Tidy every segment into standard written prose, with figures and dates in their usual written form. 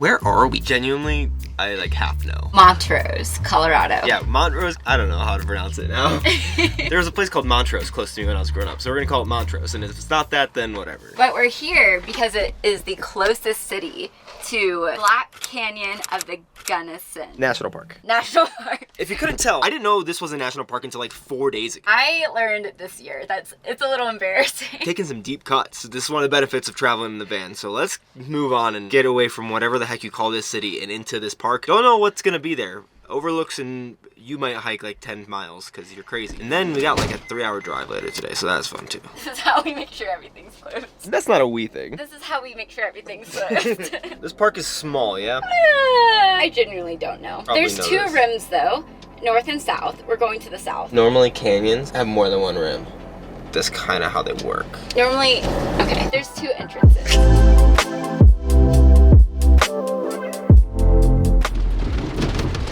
Where are we? Genuinely, I like half know. Montrose, Colorado. Yeah, Montrose. I don't know how to pronounce it now. There was a place called Montrose close to me when I was growing up, so we're gonna call it Montrose. And if it's not that, then whatever. But we're here because it is the closest city to Black Canyon of the Gunnison National Park. National Park. If you couldn't tell, I didn't know this was a national park until like 4 days ago. I learned this year. It's a little embarrassing. Taking some deep cuts. This is one of the benefits of traveling in the van. So let's move on and get away from whatever the heck you call this city and into this park. Don't know what's gonna be there. Overlooks, and you might hike like 10 miles because you're crazy. And then we got like a 3-hour drive later today, so that's fun too. This is how we make sure everything's closed. That's not a we thing. This is how we make sure everything's closed. This park is small, yeah? I genuinely don't know. Probably There's know 2 this. rims though, north and south. We're going to the south. Normally canyons have more than one rim. That's kind of how they work. Normally, okay, there's 2 entrances.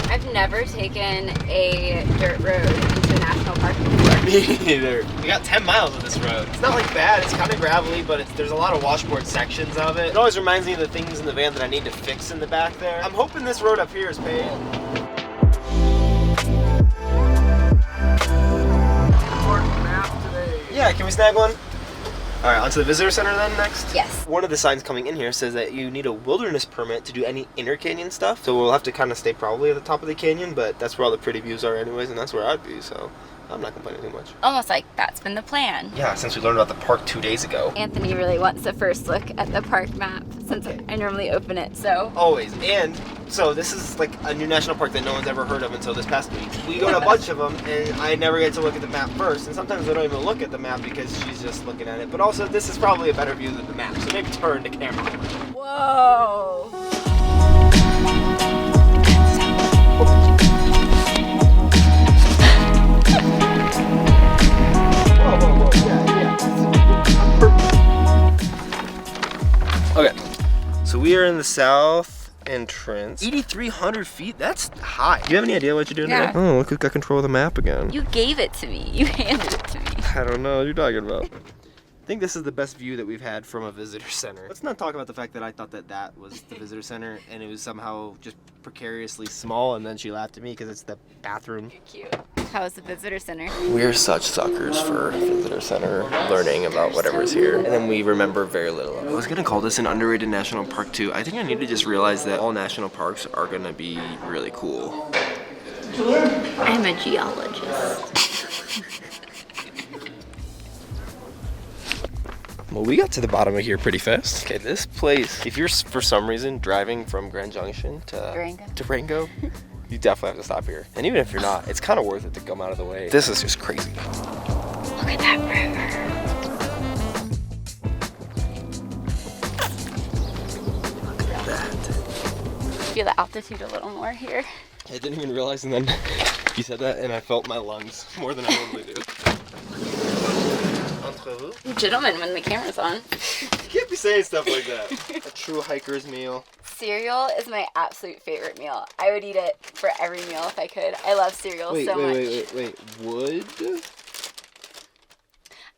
I've never taken a dirt road into a national park before. Me neither. We got 10 miles of this road. It's not like bad, it's kind of gravelly, but there's a lot of washboard sections of it. It always reminds me of the things in the van that I need to fix in the back there. I'm hoping this road up here is paved. Yeah, can we snag one? All right, onto the visitor center then next? Yes. One of the signs coming in here says that you need a wilderness permit to do any inner canyon stuff. So we'll have to kind of stay probably at the top of the canyon, but that's where all the pretty views are anyways, and that's where I'd be, so I'm not complaining too much. Almost like that's been the plan. Yeah, since we learned about the park 2 days ago. Anthony really wants the first look at the park map since I normally open it, so. Always. And so this is like a new national park that no one's ever heard of until this past week. We go to a bunch of them and I never get to look at the map first. And sometimes I don't even look at the map because she's just looking at it. But also this is probably a better view than the map. So maybe turn the camera. Whoa. Okay. So we are in the south entrance. 8,300 feet? That's high. Do you have any idea what you're doing Yeah. today? Oh, look who got control of the map again. You gave it to me. You handed it to me. I don't know what you're talking about. I think this is the best view that we've had from a visitor center. Let's not talk about the fact that I thought that that was the visitor center and it was somehow just precariously small, and then she laughed at me because it's the bathroom. You're cute. How was the visitor center? We're such suckers for visitor center learning about whatever's here, and then we remember very little of it. I was gonna call this an underrated national park too. I think I need to just realize that all national parks are gonna be really cool. I'm a geologist. Well, we got to the bottom of here pretty fast. Okay, this place, if you're for some reason driving from Grand Junction to Durango, you definitely have to stop here. And even if you're not, it's kind of worth it to come out of the way. This is just crazy. Look at that river. Look at that. Feel the altitude a little more here. I didn't even realize, and then you said that, and I felt my lungs more than I normally do. Gentlemen, when the camera's on. You can't be saying stuff like that. A true hiker's meal. Cereal is my absolute favorite meal. I would eat it for every meal if I could. I love cereal so much. Wait. Would?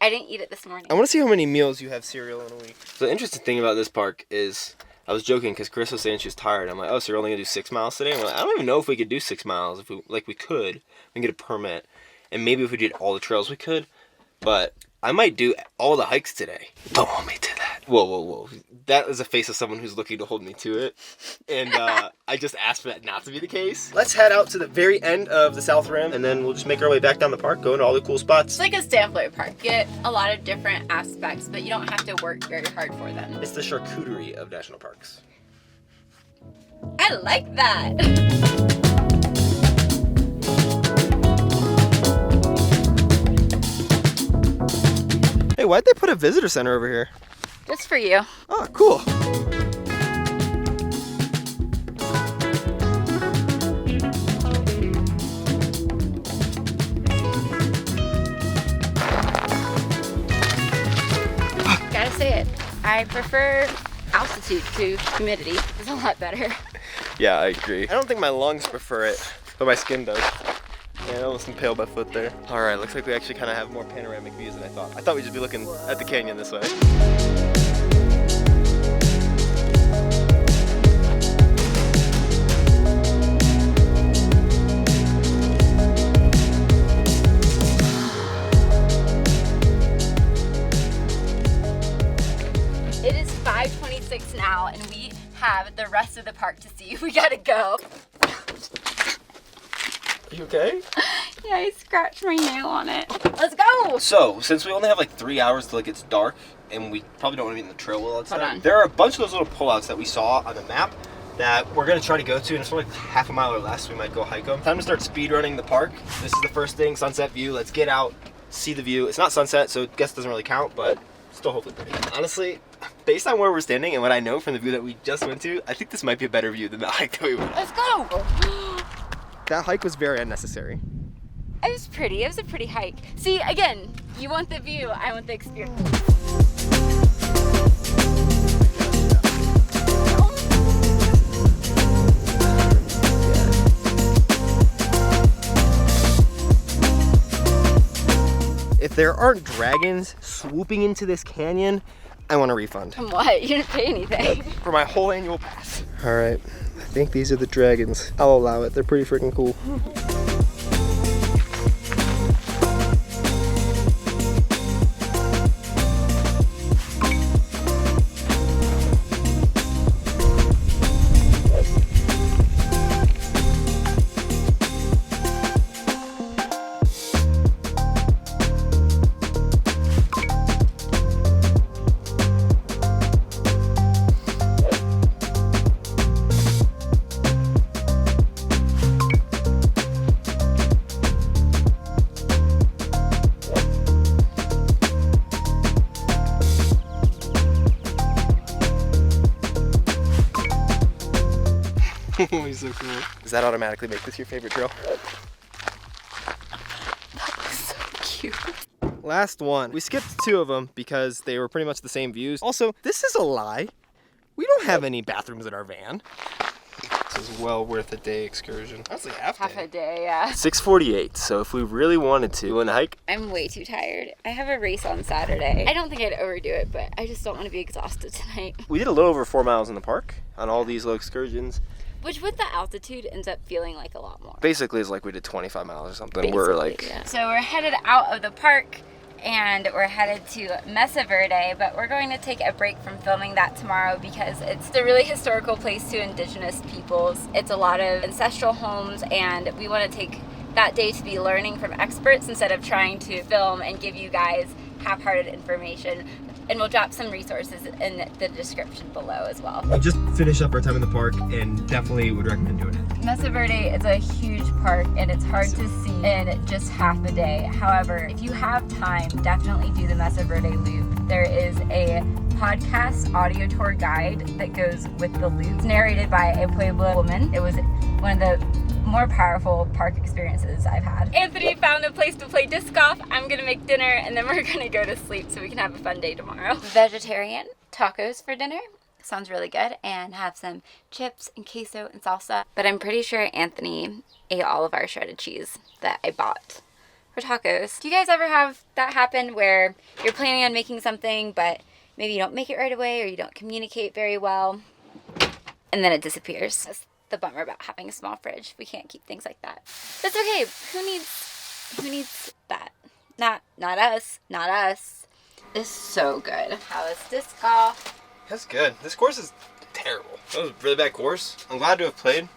I didn't eat it this morning. I want to see how many meals you have cereal in a week. So the interesting thing about this park is, I was joking because Chris was saying she was tired. I'm like, oh, so you're only gonna do 6 miles today? I'm like, I don't even know if we could do 6 miles. If we could. We can get a permit, and maybe if we did all the trails, we could. But I might do all the hikes today. Don't hold me to that. Whoa. That is a face of someone who's looking to hold me to it. And I just asked for that not to be the case. Let's head out to the very end of the South Rim, and then we'll just make our way back down the park, going to all the cool spots. It's like a Stanford Park. You get a lot of different aspects, but you don't have to work very hard for them. It's the charcuterie of national parks. I like that. Hey, why'd they put a visitor center over here? Just for you. Oh, cool. Gotta say it. I prefer altitude to humidity. It's a lot better. Yeah, I agree. I don't think my lungs prefer it, but my skin does. Yeah, I almost impaled my foot there. All right, looks like we actually kind of have more panoramic views than I thought. I thought we'd just be looking at the canyon this way. have the rest of the park to see. We gotta go. Are you okay? Yeah, I scratched my nail on it. Let's go! So, since we only have like 3 hours till it gets dark, and we probably don't want to be in the trail all that Hold time, on. there are a bunch of those little pullouts that we saw on the map that we're going to try to go to, and it's only like half a mile or less. We might go hike them. Time to start speed running the park. This is the first thing, sunset view. Let's get out, see the view. It's not sunset, so I guess it doesn't really count, but still hopefully pretty. Honestly, based on where we're standing and what I know from the view that we just went to, I think this might be a better view than the hike that we went on. Let's go! That hike was very unnecessary. It was pretty. It was a pretty hike. See, again, you want the view, I want the experience. If there aren't dragons swooping into this canyon, I want a refund. From what? You didn't pay anything. For my whole annual pass. All right, I think these are the dragons. I'll allow it, they're pretty freaking cool. He's so cool. Does that automatically make this your favorite trail? So cute. Last one. We skipped 2 of them because they were pretty much the same views. Also, this is a lie. We don't have any bathrooms in our van. This is well worth a day excursion. That's like half a day, yeah. 6:48. So if we really wanted to, want to hike? I'm way too tired. I have a race on Saturday. I don't think I'd overdo it, but I just don't want to be exhausted tonight. We did a little over 4 miles in the park on all these little excursions. Which with the altitude ends up feeling like a lot more. Basically, it's like we did 25 miles or something. Basically, we're like, yeah. So we're headed out of the park and we're headed to Mesa Verde, but we're going to take a break from filming that tomorrow because it's a really historical place to indigenous peoples. It's a lot of ancestral homes, and we want to take that day to be learning from experts instead of trying to film and give you guys half-hearted information. And we'll drop some resources in the description below as well. we just finished up our time in the park and definitely would recommend doing it. Mesa Verde is a huge park and it's hard to see in just half a day. However, if you have time, definitely do the Mesa Verde Loop. There is a podcast audio tour guide that goes with the loop. It's narrated by a Pueblo woman. It was one of the more powerful park experiences I've had. Anthony found a place to play disc golf. I'm gonna make dinner and then we're gonna go to sleep so we can have a fun day tomorrow. Vegetarian tacos for dinner. Sounds really good, and have some chips and queso and salsa. But I'm pretty sure Anthony ate all of our shredded cheese that I bought for tacos. Do you guys ever have that happen where you're planning on making something but maybe you don't make it right away or you don't communicate very well and then it disappears? That's the bummer about having a small fridge. We can't keep things like that. That's okay. Who needs that? Not us. Not us. It's so good. How is disc golf? That's good. This course is terrible. That was a really bad course. I'm glad to have played,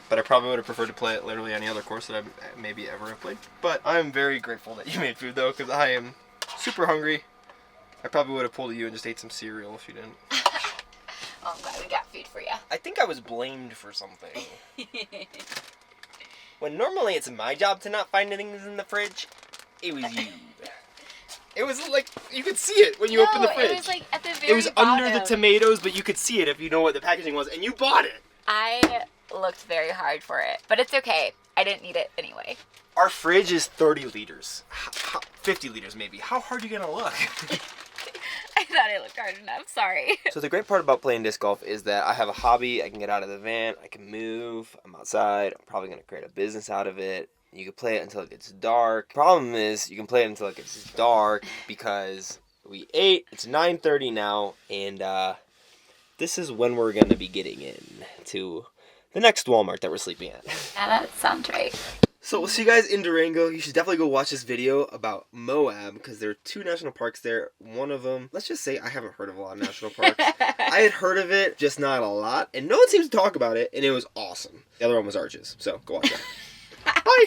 but I probably would have preferred to play at literally any other course that I maybe ever have played. But I'm very grateful that you made food though, because I am super hungry. I probably would have pulled at you and just ate some cereal if you didn't. Oh, I'm glad we got food for you. I think I was blamed for something. When normally it's my job to not find things in the fridge, it was you. It was like, you could see it when you opened the fridge. It was like at the very It was bottom. under the tomatoes, but you could see it if you know what the packaging was, and you bought it. I looked very hard for it, but it's okay. I didn't need it anyway. Our fridge is 30 liters. 50 liters maybe. How hard are you gonna look? I thought I looked hard enough. Sorry. So the great part about playing disc golf is that I have a hobby. I can get out of the van. I can move. I'm outside. I'm probably going to create a business out of it. You can play it until it gets dark. Problem is, you can play it until it gets dark because we ate. It's 9:30 now, and this is when we're going to be getting in to the next Walmart that we're sleeping at. Yeah, that sounds right. So we'll see you guys in Durango. You should definitely go watch this video about Moab because there are 2 national parks there. One of them, let's just say I haven't heard of a lot of national parks. I had heard of it, just not a lot. And no one seems to talk about it, and it was awesome. The other one was Arches. So go watch that. Bye!